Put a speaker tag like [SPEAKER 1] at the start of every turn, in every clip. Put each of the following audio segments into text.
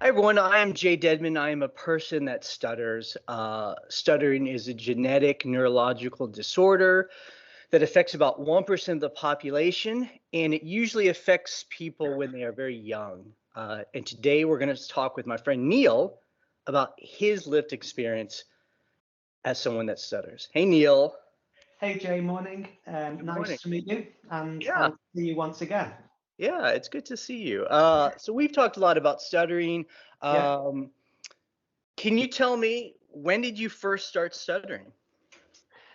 [SPEAKER 1] everyone, I am Jay Dedman. I am a person that stutters. Stuttering is a genetic neurological disorder that affects about 1% of the population, and it usually affects people when they are very young. And today we're going to talk with my friend Neil about his lived experience as someone that stutters. Hey, Neil.
[SPEAKER 2] Hey Jay, morning.
[SPEAKER 1] Good morning.
[SPEAKER 2] Nice to meet you and
[SPEAKER 1] Yeah,
[SPEAKER 2] see you once again.
[SPEAKER 1] yeah, it's good to see you. So we've talked a lot about stuttering.
[SPEAKER 2] Yeah.
[SPEAKER 1] Um, can you tell me, when did you first start stuttering?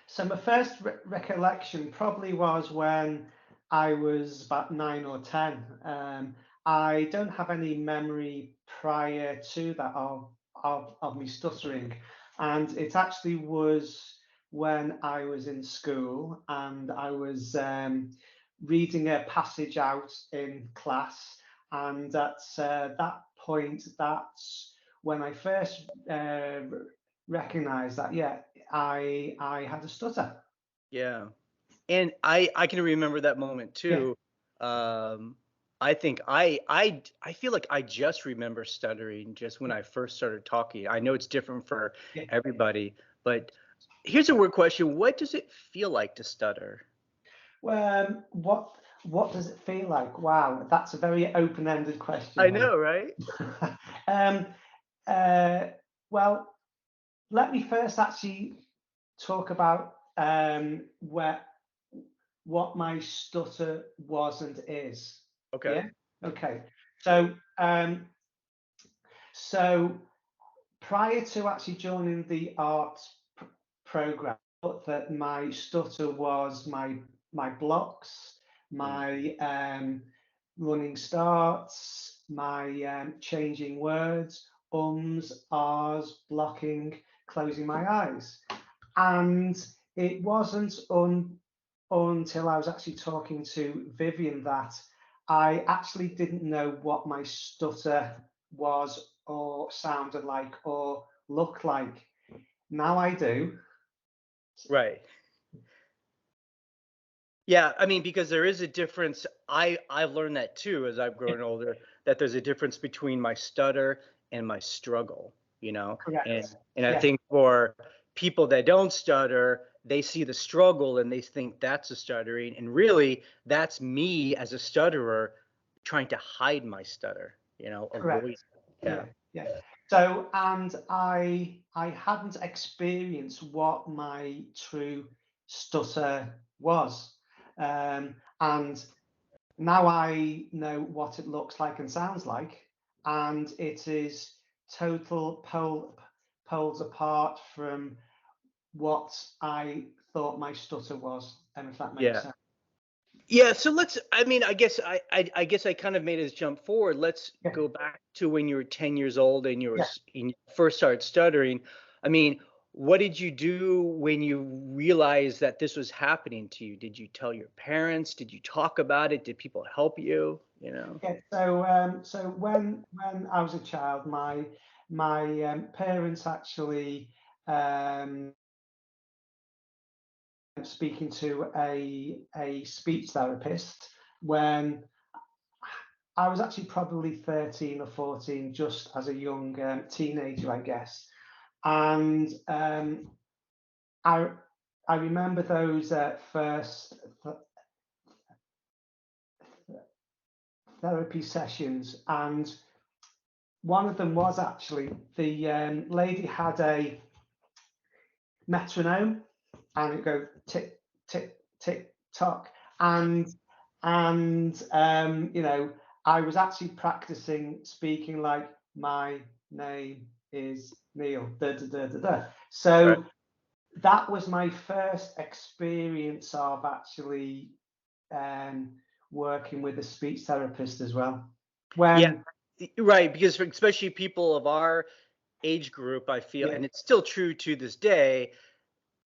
[SPEAKER 2] So my first recollection probably was when I was about 9 or 10. I don't have any memory prior to that of me stuttering, and it actually was when I was in school and I was reading a passage out in class, and at that point, that's when I first recognized that, yeah, I had a stutter.
[SPEAKER 1] Yeah. And I can remember that moment
[SPEAKER 2] Yeah,
[SPEAKER 1] too. Um, I think I feel like I just remember stuttering just when I first started talking. I know it's different for
[SPEAKER 2] yeah.
[SPEAKER 1] everybody, but here's a weird question. What does it feel like to stutter?
[SPEAKER 2] Well, what does it feel like? Wow, that's a very open-ended
[SPEAKER 1] I
[SPEAKER 2] question
[SPEAKER 1] know, right?
[SPEAKER 2] then. um, uh, well, let me first actually talk about where what my stutter was and is.
[SPEAKER 1] Okay.
[SPEAKER 2] Yeah. Okay. So so prior to actually joining the arts program, I thought that my stutter was my blocks,
[SPEAKER 1] Mm.
[SPEAKER 2] my running starts, my changing words, ahs, blocking, closing my eyes. And it wasn't until I was actually talking to Vivian that I actually didn't know what my stutter was or sounded like or looked like. Now I do.
[SPEAKER 1] Right. Yeah, I mean, because there is a difference. I've learned that too as I've
[SPEAKER 2] Yeah,
[SPEAKER 1] grown older, that there's a difference between my stutter and my struggle, And
[SPEAKER 2] correct.
[SPEAKER 1] I
[SPEAKER 2] Yeah,
[SPEAKER 1] think for people that don't stutter, they see the struggle and they think that's a stuttering, and really that's me as a stutterer trying to hide my stutter, avoid.
[SPEAKER 2] correct.
[SPEAKER 1] Yeah.
[SPEAKER 2] Yeah, yeah. So, and I hadn't experienced what my true stutter was. And now I know what it looks like and sounds like, and it is total poles apart from what I thought my stutter was, and if that makes
[SPEAKER 1] Yeah.
[SPEAKER 2] sense.
[SPEAKER 1] Yeah, so I mean, I guess I kind of made us jump forward. Let's
[SPEAKER 2] Yeah,
[SPEAKER 1] go back to when you were 10 years old and
[SPEAKER 2] yeah.
[SPEAKER 1] you first started stuttering. I mean, what did you do when you realized that this was happening to you? Did you tell your parents? Did you talk about it? Did people help you?
[SPEAKER 2] Yeah, so when I was a child, my parents actually um, speaking to a speech therapist when I was actually probably 13 or 14, just as a young teenager, I guess. And I I remember those first therapy sessions, and one of them was actually the lady had a metronome, and it go tick tick tick tock, and I was actually practicing speaking like my name is Neil. Da, da, da, da, da.
[SPEAKER 1] Right.
[SPEAKER 2] So that was my first experience of actually um, working with a speech therapist as well.
[SPEAKER 1] Yeah,
[SPEAKER 2] When
[SPEAKER 1] right, because especially people of our age group, I feel,
[SPEAKER 2] yeah,
[SPEAKER 1] and it's still true to this day,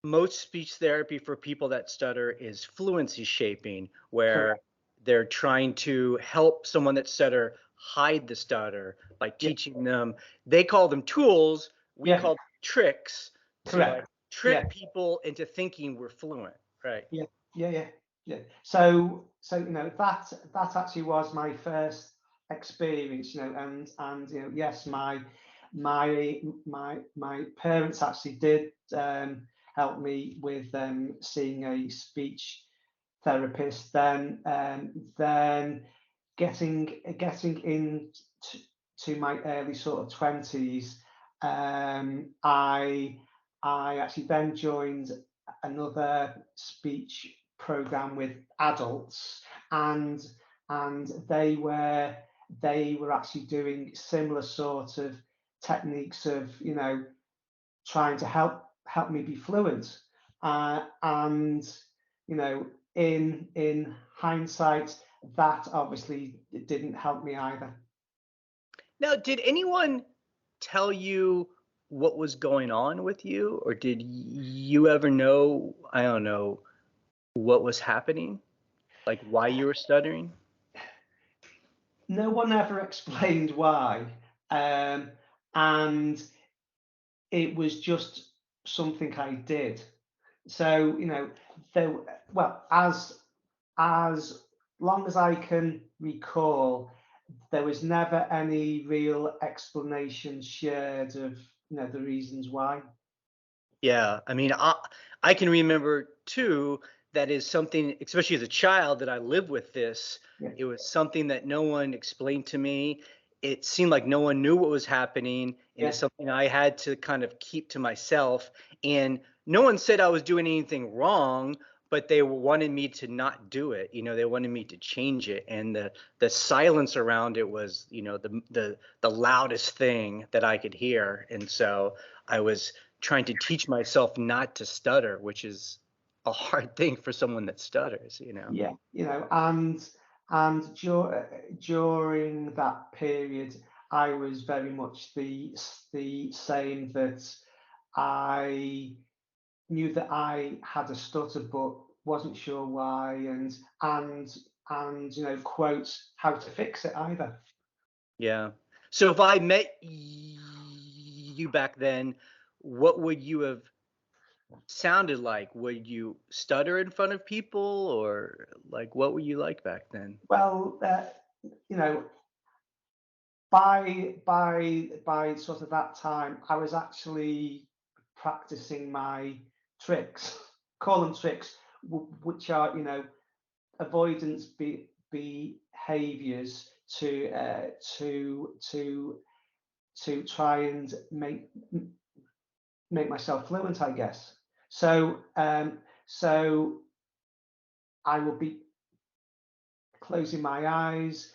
[SPEAKER 1] most speech therapy for people that stutter is fluency shaping, where
[SPEAKER 2] correct,
[SPEAKER 1] they're trying to help someone that stutter hide the stutter by
[SPEAKER 2] yeah,
[SPEAKER 1] teaching them. They call them tools. We
[SPEAKER 2] yeah,
[SPEAKER 1] call them tricks to like
[SPEAKER 2] correct, yeah.
[SPEAKER 1] trick people into thinking we're fluent. Right.
[SPEAKER 2] Yeah, yeah, yeah, yeah. So that actually was my first. experience, and yes, my parents actually did help me with seeing a speech therapist. Then getting in to my early sort of 20s, I actually then joined another speech program with adults, and they were actually doing similar sort of techniques of trying to help me be fluent, and in hindsight, that obviously didn't help me either.
[SPEAKER 1] Now, did anyone tell you what was going on with you, or did you ever know, I don't know, what was happening? Like why you were stuttering?
[SPEAKER 2] No one ever explained why, and it was just something I did. So there, well, as long as I can recall, there was never any real explanation shared of the reasons why.
[SPEAKER 1] Yeah, I mean, I can remember too that is something, especially as a child, that I lived with this.
[SPEAKER 2] Yeah,
[SPEAKER 1] It was something that no one explained to me. It seemed like no one knew what was happening, and it's
[SPEAKER 2] yeah,
[SPEAKER 1] something I had to kind of keep to myself. And no one said I was doing anything wrong, but they wanted me to not do it. They wanted me to change it, and the silence around it was, the loudest thing that I could hear. And so I was trying to teach myself not to stutter, which is a hard thing for someone that stutters.
[SPEAKER 2] yeah. And during that period, I was very much the same, that I knew that I had a stutter, but wasn't sure why, and quotes how to fix it either.
[SPEAKER 1] Yeah. So if I met you back then, what would you have sounded like? Would you stutter in front of people, or like what were you like back then?
[SPEAKER 2] Well, you know, by sort of that time, I was actually practicing my tricks, call them tricks, which are avoidance behaviors to try and make myself fluent, I guess. So I will be closing my eyes,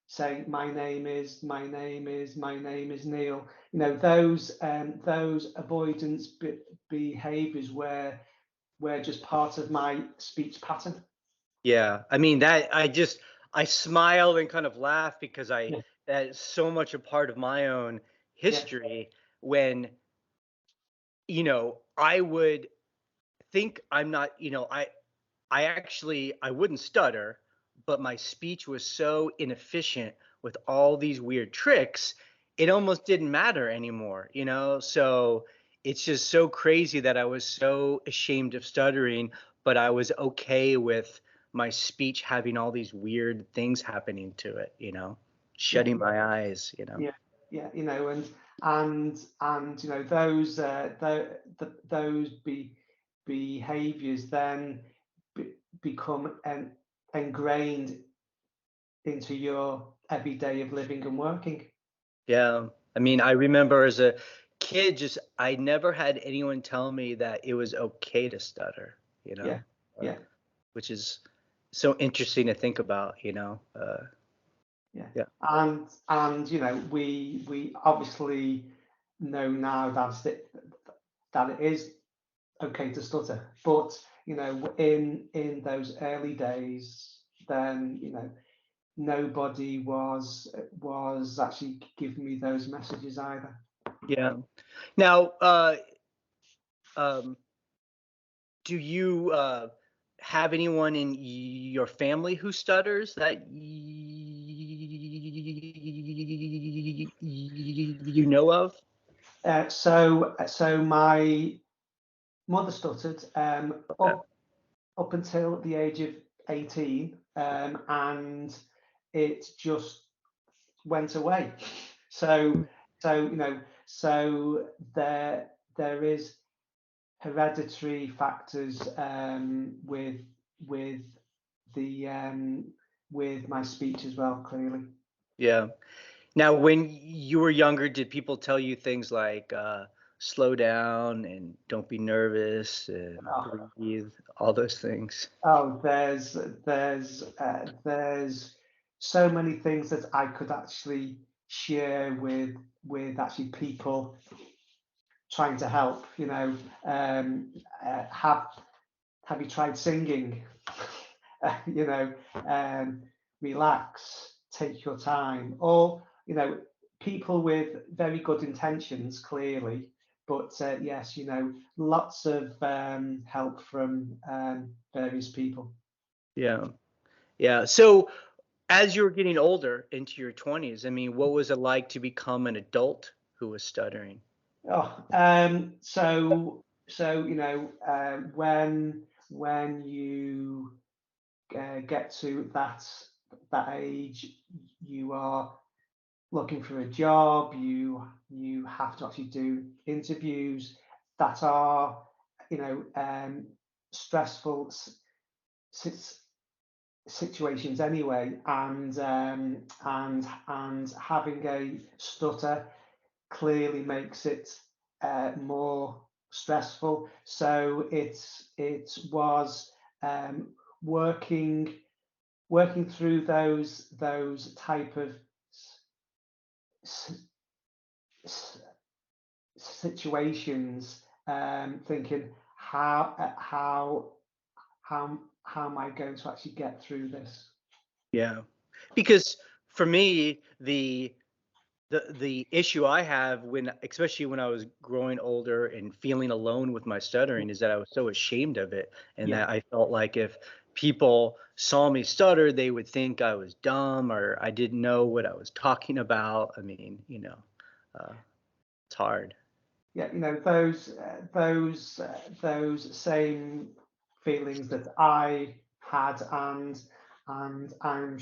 [SPEAKER 2] saying my name is Neil. Those avoidance behaviors were just part of my speech pattern.
[SPEAKER 1] Yeah. I mean, I smile and kind of laugh because
[SPEAKER 2] Yeah,
[SPEAKER 1] that is so much a part of my own
[SPEAKER 2] yeah,
[SPEAKER 1] history when, I would think I'm not, I wouldn't stutter, but my speech was so inefficient with all these weird tricks, it almost didn't matter anymore. So it's just so crazy that I was so ashamed of stuttering, but I was okay with my speech having all these weird things happening to it,
[SPEAKER 2] yeah,
[SPEAKER 1] shutting my eyes.
[SPEAKER 2] yeah, yeah. And those behaviors then become ingrained into your every day of living and working.
[SPEAKER 1] Yeah. I mean, I remember as a kid, I never had anyone tell me that it was okay to stutter, you
[SPEAKER 2] Yeah,
[SPEAKER 1] know, uh,
[SPEAKER 2] yeah,
[SPEAKER 1] which is so interesting to think about.
[SPEAKER 2] yeah.
[SPEAKER 1] Yeah.
[SPEAKER 2] And we obviously know now that it is okay to stutter, but in those early days, then nobody was actually giving me those messages either.
[SPEAKER 1] Yeah. Now, um, do you have anyone in your family who stutters that you know of?
[SPEAKER 2] So my mother stuttered
[SPEAKER 1] Okay.
[SPEAKER 2] up until the age of 18, and it just went away. So so there is hereditary factors with the with my speech as well, clearly.
[SPEAKER 1] Yeah. Now, when you were younger, did people tell you things like slow down and don't be nervous and
[SPEAKER 2] Oh,
[SPEAKER 1] breathe, all those things?
[SPEAKER 2] oh there's so many things that I could actually share with actually people trying to help. Have you tried singing? you know, relax, take your time. Or, people with very good intentions, clearly. But yes, lots of help from various people.
[SPEAKER 1] Yeah. Yeah. So, as you were getting older into your 20s, I mean, what was it like to become an adult who was stuttering?
[SPEAKER 2] Oh, so when you get to that age, you are looking for a job. You have to actually do interviews that are, stressful situations anyway, and having a stutter clearly makes it more stressful. So it was working through those type of s- s- situations, thinking how am I going to actually get through this?
[SPEAKER 1] Yeah. Because for me, the issue I have when especially when I was growing older and feeling alone with my stuttering is that I was so ashamed of it, and
[SPEAKER 2] Yeah,
[SPEAKER 1] that I felt like if people saw me stutter, they would think I was dumb or I didn't know what I was talking about. I mean, uh, it's hard.
[SPEAKER 2] yeah, those same feelings that I had, and I'm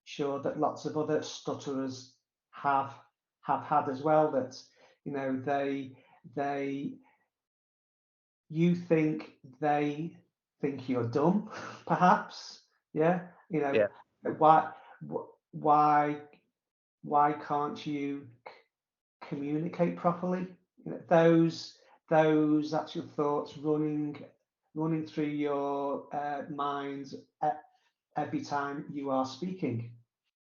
[SPEAKER 2] sure that lots of other stutterers have had as well. That they you think they think you're dumb, perhaps. Yeah,
[SPEAKER 1] Yeah.
[SPEAKER 2] why why why can't you communicate properly? Those actual thoughts running through your mind every time you are speaking.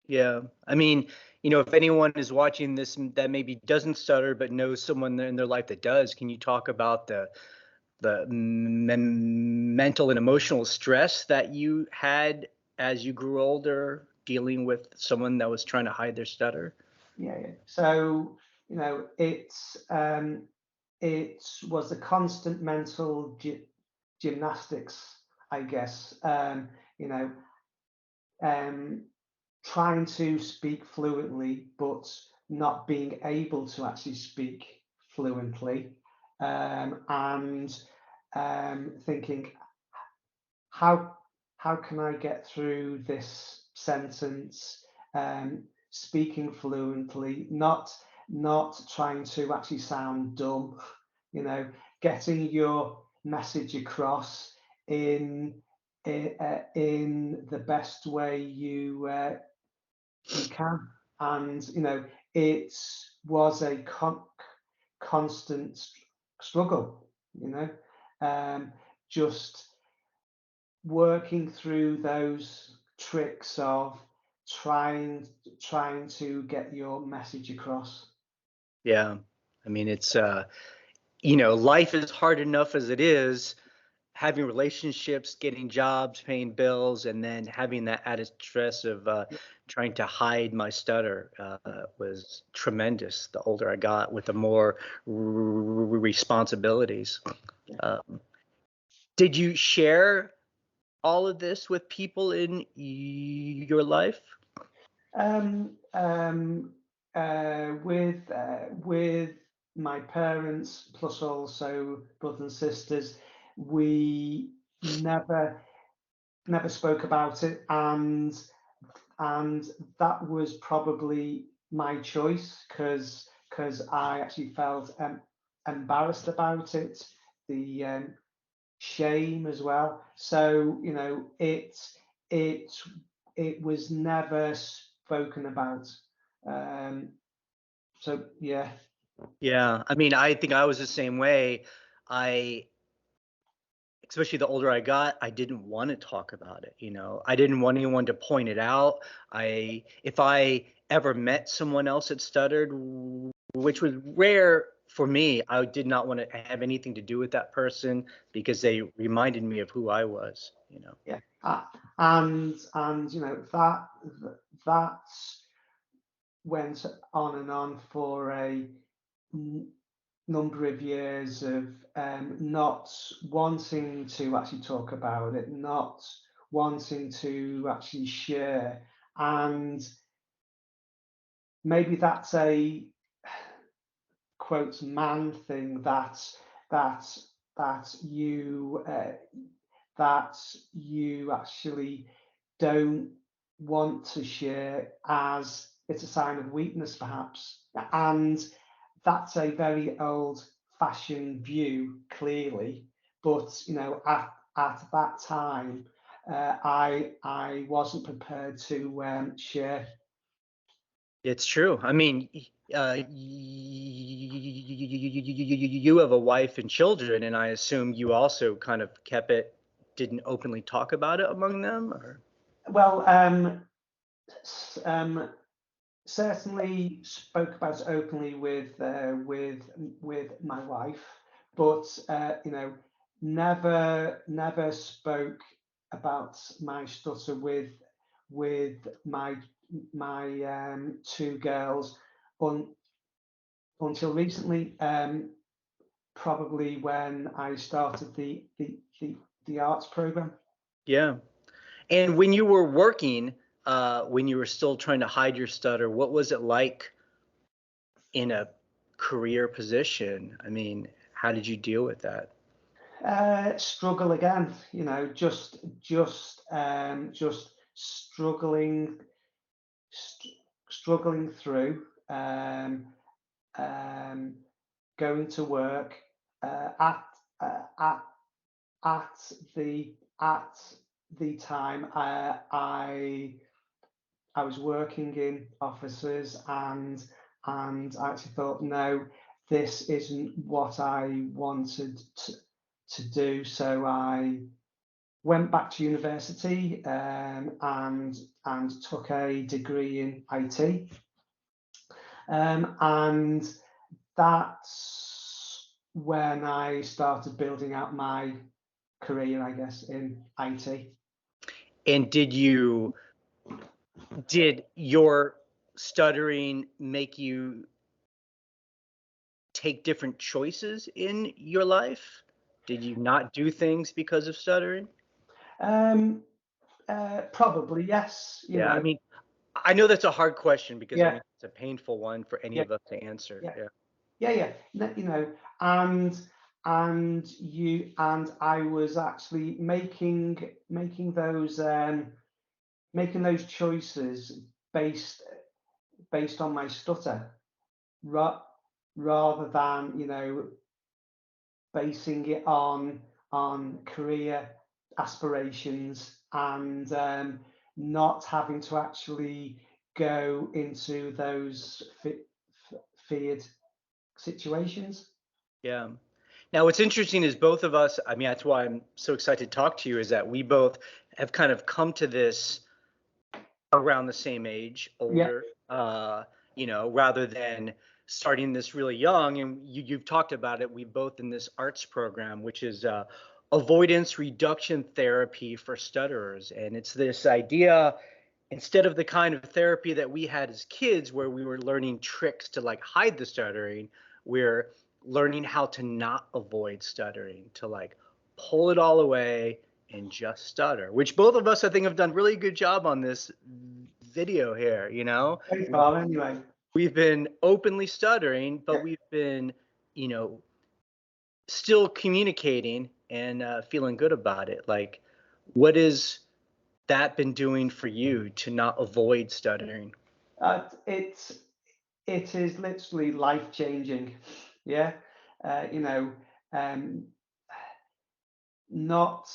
[SPEAKER 1] Yeah. I mean, if anyone is watching this that maybe doesn't stutter but knows someone in their life that does, can you talk about the mental and emotional stress that you had as you grew older dealing with someone that was trying to hide their stutter?
[SPEAKER 2] Yeah, yeah. So it was a constant mental gymnastics, I guess. You know, um, trying to speak fluently, but not being able to actually speak fluently, and thinking, how can I get through this sentence, speaking fluently, not trying to actually sound dumb, you know, getting your message across in in the best way you can. And it was a constant struggle, um, just working through those tricks of trying to get your message across.
[SPEAKER 1] Yeah. I mean, it's life is hard enough as it is. Having relationships, getting jobs, paying bills, and then having that added stress of trying to hide my stutter was tremendous. The older I got, with the more responsibilities. Um, did you share all of this with people in your life?
[SPEAKER 2] Um, with my parents, plus also brothers and sisters, we never spoke about it, and that was probably my choice because I actually felt embarrassed about it, the shame as well. So it it was never spoken about. Um, so yeah,
[SPEAKER 1] Yeah, I mean, I think I was the same way. I Especially the older I got, I didn't want to talk about it, you know. I didn't want anyone to point it out. If I ever met someone else that stuttered, which was rare for me, I did not want to have anything to do with that person because they reminded me of who I was, you know.
[SPEAKER 2] yeah, and that that went on and on for a number of years of not wanting to actually talk about it, not wanting to actually share, and maybe that's a quote man thing that that that you actually don't want to share, as it's a sign of weakness perhaps, and that's a very old fashioned view clearly, but at that time I wasn't prepared to share.
[SPEAKER 1] It's true. I mean, you have a wife and children, and I assume you also kind of kept it, didn't openly talk about it among them, or?
[SPEAKER 2] Well, um, certainly spoke about it openly with my wife, but never spoke about my stutter with my two girls un, until recently. Probably when I started the arts program.
[SPEAKER 1] Yeah. And when you were working, when you were still trying to hide your stutter, what was it like in a career position? I mean, how did you deal with that?
[SPEAKER 2] Struggle again, just struggling through, um, going to work at uh, at at at the time I was working in offices, and I actually thought, no, this isn't what I wanted to do. So I went back to university, and took a degree in IT, and that's when I started building out my career, I guess, in IT.
[SPEAKER 1] And did your stuttering make you take different choices in your life? Did you not do things because of stuttering?
[SPEAKER 2] Um, Probably yes.
[SPEAKER 1] Yeah, I mean, I know that's a hard question because I
[SPEAKER 2] Yeah,
[SPEAKER 1] mean it's a painful one for any
[SPEAKER 2] yeah,
[SPEAKER 1] of us to answer.
[SPEAKER 2] yeah,
[SPEAKER 1] Yeah.
[SPEAKER 2] yeah. And I was actually making those choices based on my stutter, ra- rather than basing it on career aspirations, and not having to actually go into those feared situations.
[SPEAKER 1] Yeah. Now, what's interesting is both of us, I mean, that's why I'm so excited to talk to you, is that we both have kind of come to this around the same age,
[SPEAKER 2] Yeah,
[SPEAKER 1] older, rather than starting this really young. And you've talked about it. We both in this arts program, which is avoidance reduction therapy for stutterers. And it's this idea, instead of the kind of therapy that we had as kids where we were learning tricks to like hide the stuttering, we're learning how to not avoid stuttering, to like pull it all away and just stutter, which both of us I think have done really good job on this video here, you know.
[SPEAKER 2] very far anyway.
[SPEAKER 1] We've been openly stuttering, but
[SPEAKER 2] Yeah.
[SPEAKER 1] we've been, you know, still communicating and feeling good about it. Like, what has that been doing for you to not avoid stuttering?
[SPEAKER 2] It it is literally life changing. Yeah. You know, um, not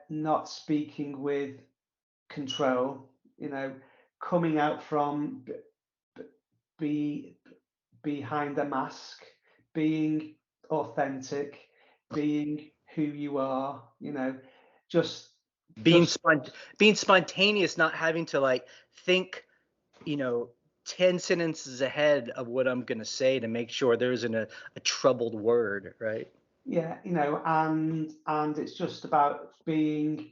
[SPEAKER 2] not speaking with control. You know, coming out from be behind a mask, being authentic, being who you are. You know, just
[SPEAKER 1] Being
[SPEAKER 2] just
[SPEAKER 1] spont being spontaneous, not having to like think, 10 sentences ahead of what I'm gonna say to make sure there isn't a troubled word, right?
[SPEAKER 2] yeah. You know, and it's just about being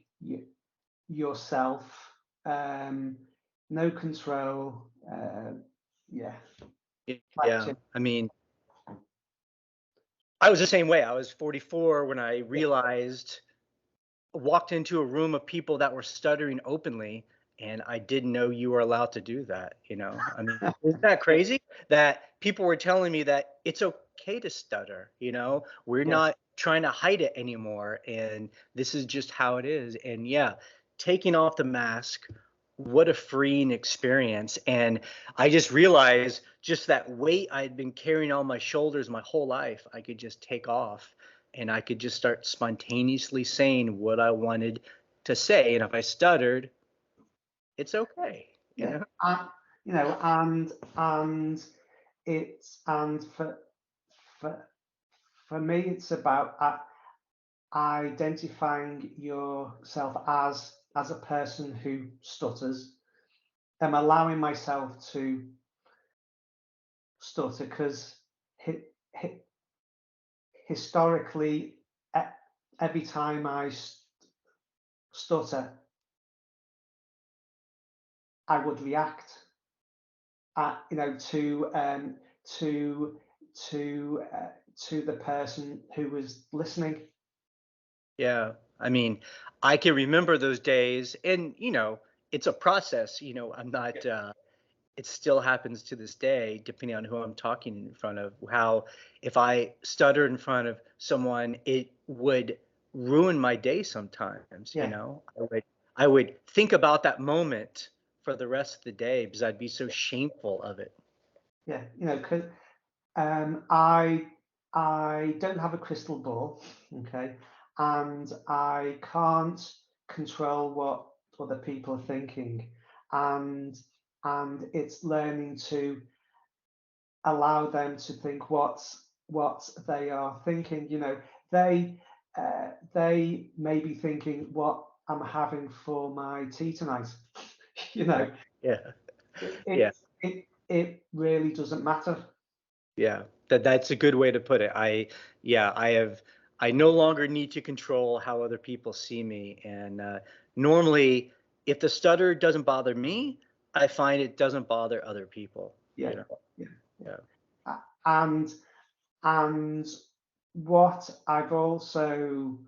[SPEAKER 2] yourself. Um, no control. Yeah, life
[SPEAKER 1] Yeah.
[SPEAKER 2] change.
[SPEAKER 1] I mean, I was the same way. I was 44 when I
[SPEAKER 2] Yeah,
[SPEAKER 1] realized walked into a room of people that were stuttering openly, and I didn't know you were allowed to do that, you know? I mean, isn't that
[SPEAKER 2] yeah,
[SPEAKER 1] crazy that people were telling me that it's okay to stutter, We're
[SPEAKER 2] yeah,
[SPEAKER 1] not trying to hide it anymore, and this is just how it is. And yeah, taking off the mask, what a freeing experience. And I just realized just that weight I'd been carrying on my shoulders my whole life, I could just take off and I could just start spontaneously saying what I wanted to say. And if I stuttered, it's okay, you
[SPEAKER 2] yeah.
[SPEAKER 1] know?
[SPEAKER 2] You know, and it's and for for me, it's about identifying yourself as a person who stutters. I'm allowing myself to stutter because hi, hi, historically, e- every time I stutter, I would react, you know, to to uh, to the person who was listening.
[SPEAKER 1] Yeah. I mean, I can remember those days and, it's a process, I'm
[SPEAKER 2] Yeah,
[SPEAKER 1] not, it still happens to this day, depending on who I'm talking in front of, how if I stutter in front of someone, it would ruin my day sometimes,
[SPEAKER 2] yeah,
[SPEAKER 1] I would think about that moment for the rest of the day because I'd be so shameful of it.
[SPEAKER 2] yeah. You know, 'cause I don't have a crystal ball, okay, and I can't control what other people are thinking, and it's learning to allow them to think what they are thinking. You know, they may be thinking what I'm having for my tea tonight. You know,
[SPEAKER 1] Yeah.
[SPEAKER 2] it
[SPEAKER 1] Yeah.
[SPEAKER 2] it it really doesn't matter.
[SPEAKER 1] Yeah, that's a good way to put it. Yeah, I no longer need to control how other people see me. And normally, if the stutter doesn't bother me, I find it doesn't bother other people,
[SPEAKER 2] Yeah, yeah, yeah.
[SPEAKER 1] Yeah.
[SPEAKER 2] And what I've also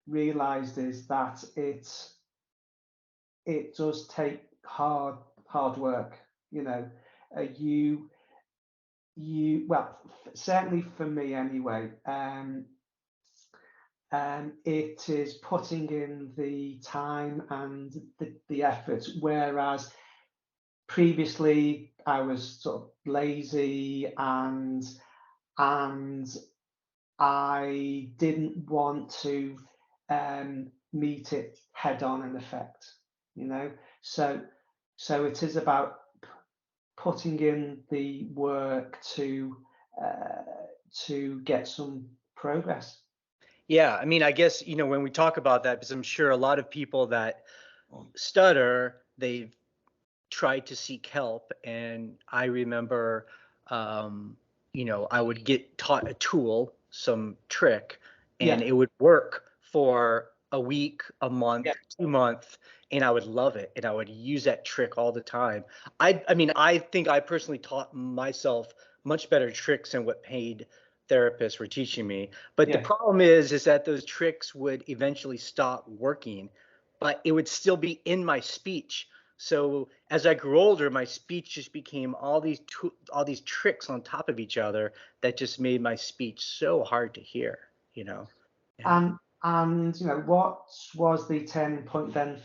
[SPEAKER 2] realized is that it does take hard work. You know, you well, certainly for me anyway. It is putting in the time and the effort, whereas previously I was sort of lazy and I didn't want to meet it head on in effect, you know. So it is about putting in the work uh, to get some progress.
[SPEAKER 1] Yeah, I mean, I guess, when we talk about that, because I'm sure a lot of people that stutter, they've tried to seek help. And I remember, I would get taught a tool, some trick, and
[SPEAKER 2] Yeah,
[SPEAKER 1] it would work for a week, a
[SPEAKER 2] yeah,
[SPEAKER 1] month, 2 months, and I would love it. And I would use that trick all the time. I mean, I think I personally taught myself much better tricks than what paid therapists were teaching me. But the
[SPEAKER 2] yeah,
[SPEAKER 1] problem is that those tricks would eventually stop working, but it would still be in my speech. So as I grew older, my speech just became all these tricks on top of each other that just made my speech so hard to hear. And
[SPEAKER 2] and you know what was the turning point then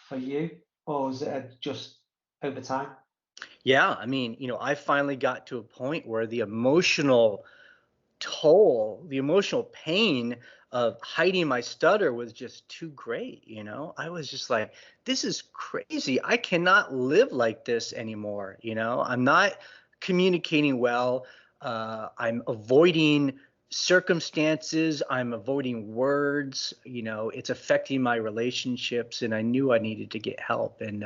[SPEAKER 2] for you, or was it just over time?
[SPEAKER 1] Yeah, I mean, I finally got to a point where the emotional toll, the emotional pain of hiding my stutter was just too great. I was just like, this is crazy. I cannot live like this anymore. I'm not communicating well. I'm avoiding circumstances. I'm avoiding words. It's affecting my relationships, and I knew I needed to get help. And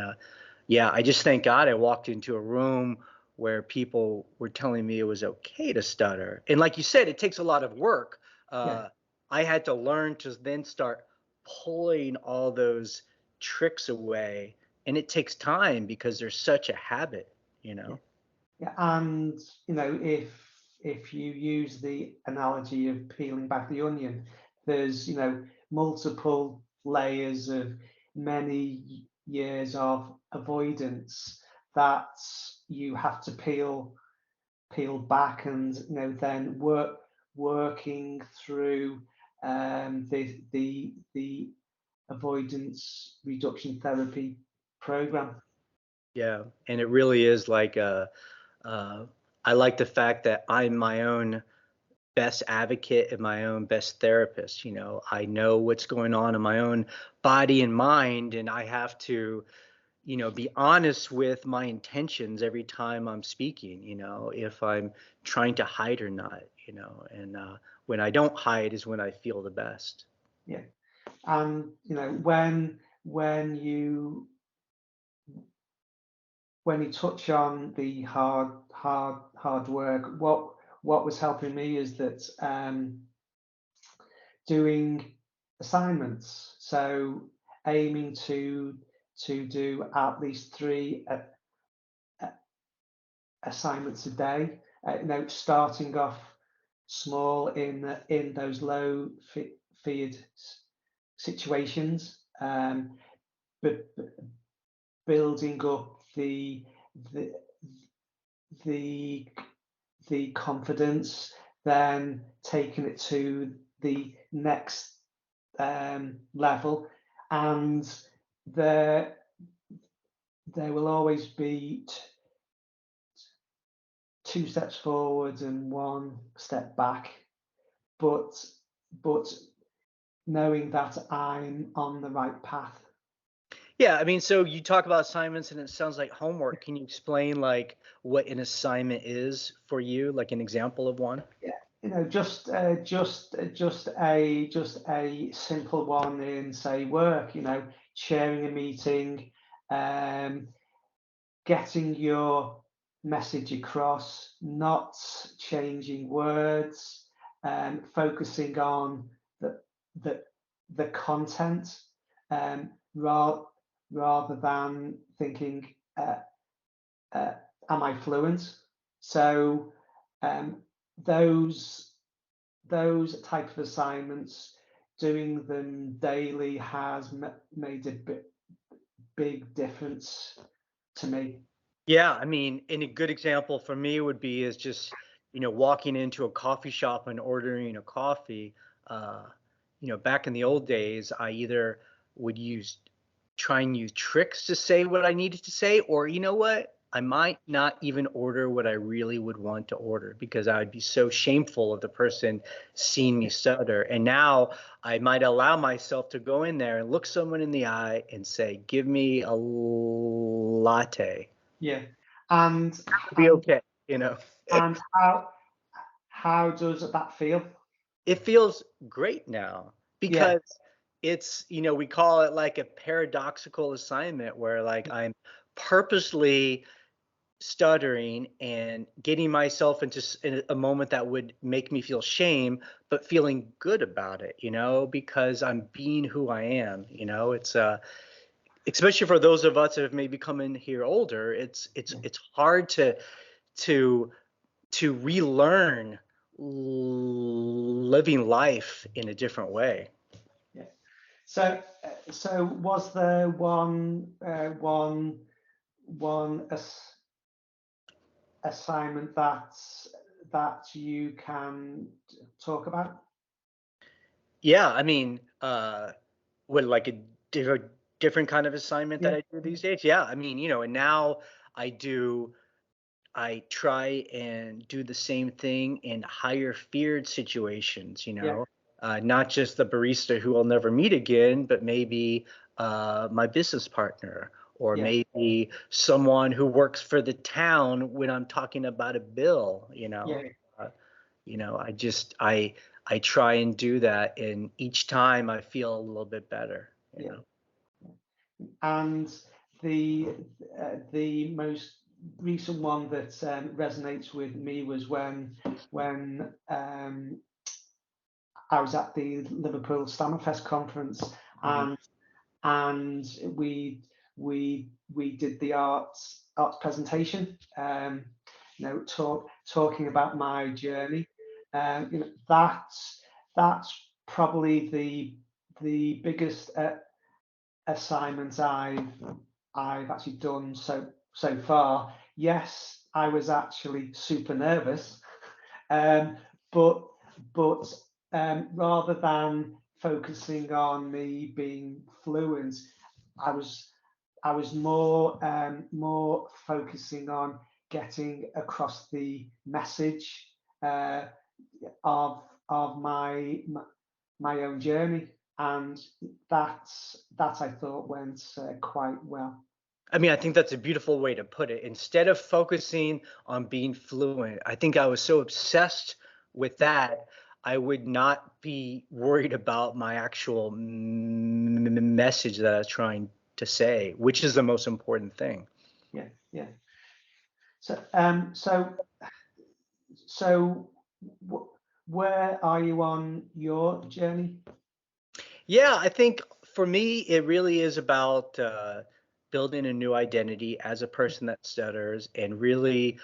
[SPEAKER 1] yeah, I just thank God I walked into a room where people were telling me it was okay to stutter. And like you said, it takes a lot of work.
[SPEAKER 2] Yeah.
[SPEAKER 1] Uh, I had to learn to then start pulling all those tricks away. And it takes time because there's such a habit, you
[SPEAKER 2] Yeah.
[SPEAKER 1] know?
[SPEAKER 2] Yeah, and if you use the analogy of peeling back the onion, there's multiple layers of many years of avoidance that you have to peel back, and then working through the avoidance reduction therapy program.
[SPEAKER 1] Yeah. And it really is like, uh, I like the fact that I'm my own best advocate and my own best therapist. I know what's going on in my own body and mind, and I have to, be honest with my intentions every time I'm speaking, if I'm trying to hide or not. And when I don't hide is when I feel the best.
[SPEAKER 2] Yeah. And when you when you touch on the hard work, what was helping me is that doing assignments. So aiming to do at least three assignments a day. Starting off small in those low feared situations, but building up the the the confidence, then taking it to the next level, and there there will always be two steps forward and one step back, but but knowing that I'm on the right path.
[SPEAKER 1] Yeah, I mean, so you talk about assignments and it sounds like homework. Can you explain like what an assignment is for you, like an example of one?
[SPEAKER 2] Yeah, just a simple one in, say, work. Sharing a meeting, um, getting your message across, not changing words, focusing on the the the content, um, ra- rather than thinking, uh, "Am I fluent?" So um, those those type of assignments, doing them daily has made a big difference to me.
[SPEAKER 1] Yeah, I mean, and a good example for me would be is just, walking into a coffee shop and ordering a coffee. Uh, back in the old days, I either would try and use tricks to say what I needed to say, or you know what? I might not even order what I really would want to order because I would be so shameful of the person seeing me stutter. And now I might allow myself to go in there and look someone in the eye and say, "Give me a latte."
[SPEAKER 2] Yeah, and
[SPEAKER 1] Be
[SPEAKER 2] and
[SPEAKER 1] okay.
[SPEAKER 2] and how does that feel?
[SPEAKER 1] It feels great now
[SPEAKER 2] Yeah,
[SPEAKER 1] because we call it like a paradoxical assignment where like I'm purposely stuttering and getting myself into in a moment that would make me feel shame, but feeling good about it, because I'm being who I am. It's especially for those of us that have maybe come in here older,
[SPEAKER 2] yeah,
[SPEAKER 1] it's hard to relearn living life in a different way.
[SPEAKER 2] yeah. So was there one assignment that you can talk about?
[SPEAKER 1] Yeah, I mean, what like a different kind of assignment that
[SPEAKER 2] Yeah,
[SPEAKER 1] I do these days? Yeah, I mean, and now I try and do the same thing in higher feared situations,
[SPEAKER 2] Yeah.
[SPEAKER 1] not just the barista who I'll never meet again, but maybe my business partner, or
[SPEAKER 2] Yeah.
[SPEAKER 1] maybe someone who works for the town when I'm talking about a bill,
[SPEAKER 2] Yeah.
[SPEAKER 1] Uh, I try and do that, and each time I feel a little bit better.
[SPEAKER 2] Yeah. And the the most recent one that resonates with me was when I was at the Liverpool Stammerfest conference,
[SPEAKER 1] Mhm.
[SPEAKER 2] and and we did the arts presentation. Talking about my journey. That's probably the biggest assignment I've actually done so far. Yes, I was actually super nervous, um, but but rather than focusing on me being fluent, I was I was more focusing on getting across the message uh, of my own journey, and that I thought went quite well.
[SPEAKER 1] I mean, I think that's a beautiful way to put it. Instead of focusing on being fluent, I think I was so obsessed with that, I would not be worried about my actual message that I was trying to say, which is the most important thing.
[SPEAKER 2] Yeah, yeah. So so where are you on your journey?
[SPEAKER 1] Yeah, I think for me, it really is about building a new identity as a person that stutters, and really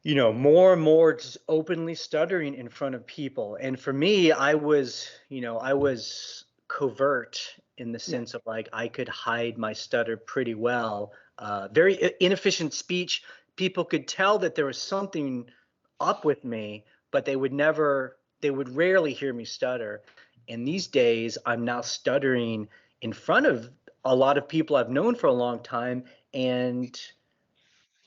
[SPEAKER 1] more and more just openly stuttering in front of people. And for me, I was covert in the
[SPEAKER 2] Yeah,
[SPEAKER 1] sense of like I could hide my stutter pretty well. Very inefficient speech. People could tell that there was something up with me, but they would rarely hear me stutter. And these days, I'm now stuttering in front of a lot of people I've known for a long time. And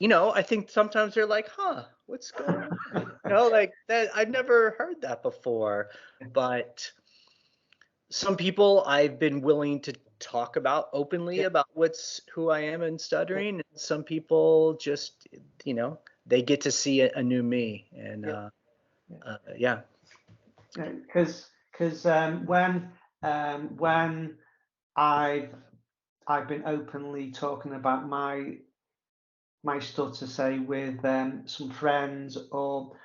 [SPEAKER 1] I think sometimes they're like, huh, what's going on? Like that, I've never heard that before. But some people I've been willing to talk about openly
[SPEAKER 2] yeah,
[SPEAKER 1] about who I am in stuttering. And some people just, they get to see a new me. And
[SPEAKER 2] yeah, yeah.
[SPEAKER 1] yeah.
[SPEAKER 2] Because when I've I've been openly talking about my stutter, say with some friends or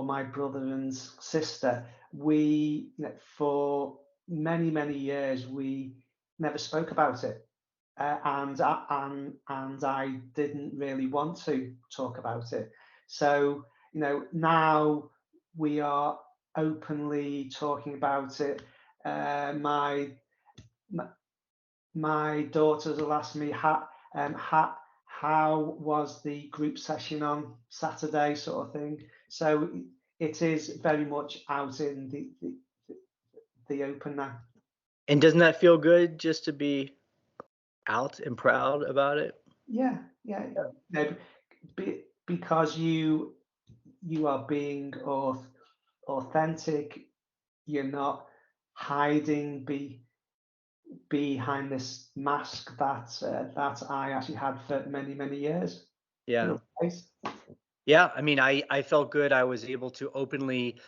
[SPEAKER 2] my brother and sister, we for many years we never spoke about it, and I didn't really want to talk about it. So now we are openly talking about it. My my daughters will ask me how was the group session on Saturday, sort of thing. So it is very much out in the open now.
[SPEAKER 1] And doesn't that feel good just to be out and proud about it?
[SPEAKER 2] Yeah, yeah. No, because you are being authentic. You're not hiding behind this mask that I actually had for many years.
[SPEAKER 1] Yeah.
[SPEAKER 2] Feels nice.
[SPEAKER 1] Yeah, I mean, I felt good. I was able to openly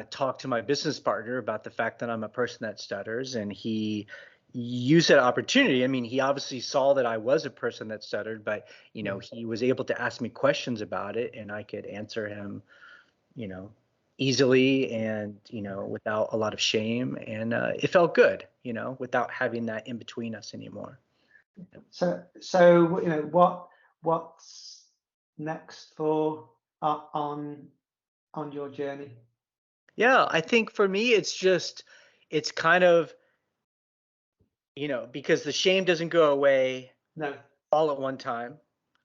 [SPEAKER 1] talk to my business partner about the fact that I'm a person that stutters, and he used that opportunity. I mean, he obviously saw that I was a person that stuttered, but
[SPEAKER 2] Yeah,
[SPEAKER 1] he was able to ask me questions about it, and I could answer him, you know, easily and without a lot of shame, and it felt good, without having that in between us anymore.
[SPEAKER 2] so what's next for on your journey?
[SPEAKER 1] Yeah, I think for me, it's kind of because the shame doesn't go away
[SPEAKER 2] No.
[SPEAKER 1] all at one time.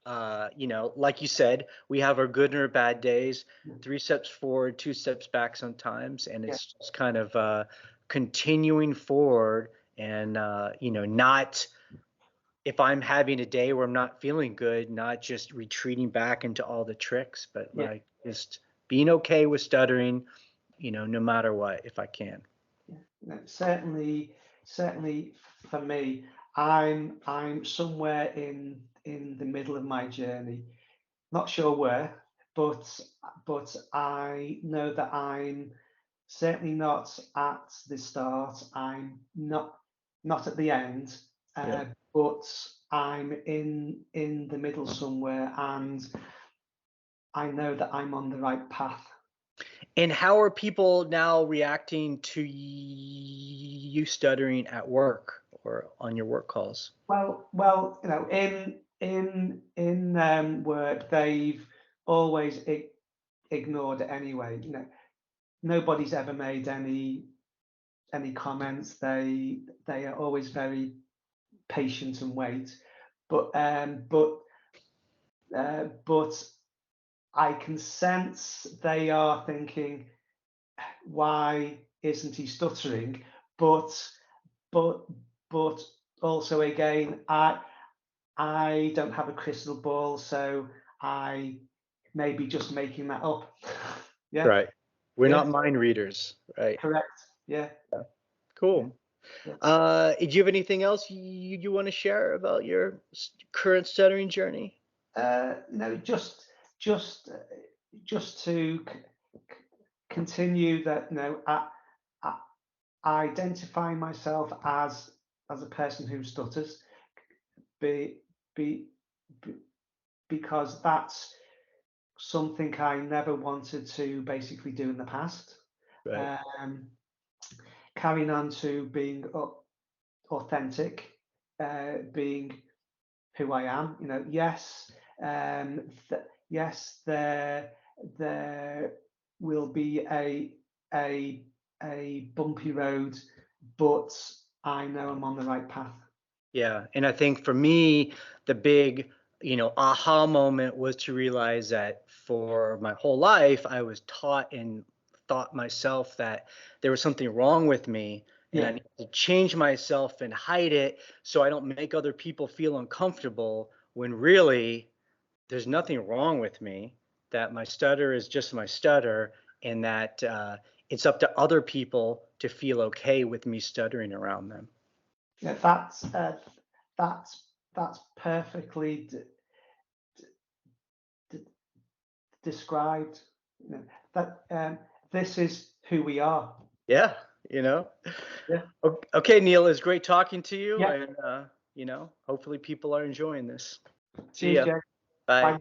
[SPEAKER 1] Like you said, we have our good and our bad days,
[SPEAKER 2] Yeah,
[SPEAKER 1] 3 steps forward, 2 steps back sometimes, and
[SPEAKER 2] yeah,
[SPEAKER 1] it's just kind of continuing forward and not if I'm having a day where I'm not feeling good, not just retreating back into all the tricks, but
[SPEAKER 2] Yeah,
[SPEAKER 1] like just being okay with stuttering, no matter what, if I can.
[SPEAKER 2] yeah. No, certainly for me, I'm somewhere in the middle of my journey. Not sure where, but I know that I'm certainly not at the start. I'm not at the end,
[SPEAKER 1] Yep.
[SPEAKER 2] but I'm in the middle somewhere, and I know that I'm on the right path.
[SPEAKER 1] And how are people now reacting to you stuttering at work or on your work calls?
[SPEAKER 2] Well, in work, they've always ignored it anyway. Nobody's ever made any comments. They are always very patient and wait. But I can sense they are thinking, why isn't he stuttering? But but but also again, I don't have a crystal ball, so I may be just making that up. Yeah,
[SPEAKER 1] Right. We're
[SPEAKER 2] yeah,
[SPEAKER 1] not mind readers, right?
[SPEAKER 2] correct. Yeah, yeah,
[SPEAKER 1] Cool.
[SPEAKER 2] yeah.
[SPEAKER 1] Do you have anything else you want to share about your current stuttering journey?
[SPEAKER 2] No, just just to continue that. No, I identify myself as a person who stutters. Be, be, be because that's something I never wanted to basically do in the past.
[SPEAKER 1] Right.
[SPEAKER 2] Um, Carrying on to being authentic, being who I am. Yes, yes, there will be a a bumpy road, but I know I'm on the right path.
[SPEAKER 1] Yeah. And I think for me, the big, aha moment was to realize that for my whole life, I was taught and thought myself that there was something wrong with me and I
[SPEAKER 2] Yeah,
[SPEAKER 1] need to change myself and hide it so I don't make other people feel uncomfortable when really there's nothing wrong with me, that my stutter is just my stutter, and that it's up to other people to feel okay with me stuttering around them.
[SPEAKER 2] yeah, that's that's perfectly d- described. That this is who we are.
[SPEAKER 1] Yeah, you know.
[SPEAKER 2] Yeah,
[SPEAKER 1] Okay, Neil, it's great talking to you,
[SPEAKER 2] yeah.
[SPEAKER 1] and hopefully people are enjoying this. See
[SPEAKER 2] Cheers,
[SPEAKER 1] ya.
[SPEAKER 2] Jay.
[SPEAKER 1] Bye.
[SPEAKER 2] Bye.